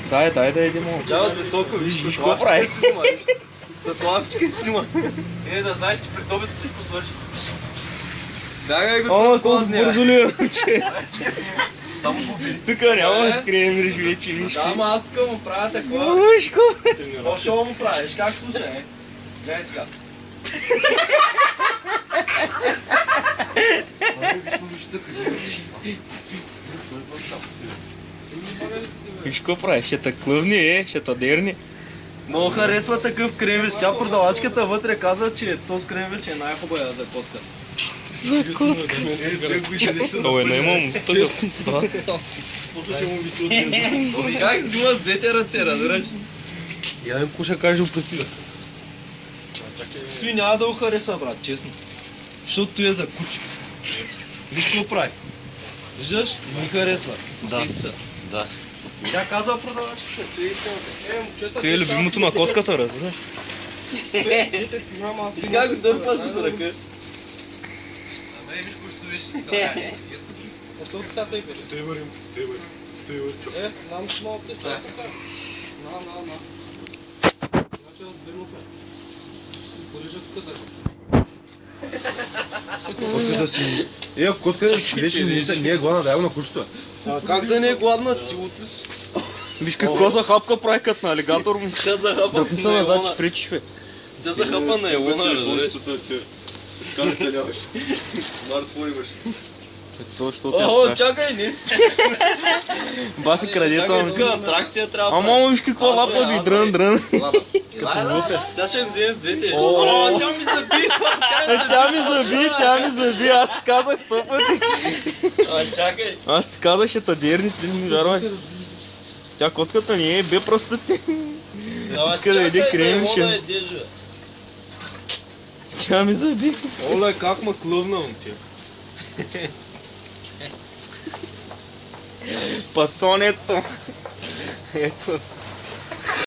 Дай да идем. Чават високо, виж, с какво лапчка прави? си взима. С лапчка си взима. Да знаеш, че пред обед всичко свърши. Бягай го Ама тук колко плазния. бързо ли е, че? Само губи. Тук няма кремвириш вече, виж Да, си. ама аз тук му правя такова. Мъжко! По-шоу му правиш, как слушай? Гледай сега. Виж какво прави, ще те клъвни, ще те дерни. Много харесва такъв кремвирч. Тя продавачката вътре казва, че този кремвирч е най-хубавия за котка. За котка. Ой, не имам такъв. Как взима с двете ръце, разбираш? Я им куша кажа оплетила. Той няма да го хареса, брат, честно. Защото той е за куче. Виж какво прави. Виждаш? Ми харесва. Косица. Да. Тя казва продавачката, той е истината. Момчета, Той е любимото на котката, разбираш? Виж как го дърпа с ръка. Ама виж кучето вече си става. Той вървим. Нам с малко чака. Котката си... Котката вече не е гладна, дай го на кучето. Как да не е гладна, ти отлис? Виж какво за хапка прави като на алигатор. Тя захапа Дръпни се на назад, елона. че пречиш, бе. Тя захапа на елона, разбираш? Как целяваш? Смартфон имаш. Точно О, тя чакай, не си. Баси крадеца. Чакай, тук атракция трябва да Ама виж какво лапа ви дрън. Сега ще вземем с двете. О, тя ми заби! Тя ми заби, аз ти казах 100 пъти. Чакай. Аз ти казах, ще те дерни, ти не ми вярвай. Тя котката не е, бе просто ти. Иска да еде кремвирче. Елона е дежа. Тя ми заби. Оле, как ма клъвна, ти. Пацонето. Ето.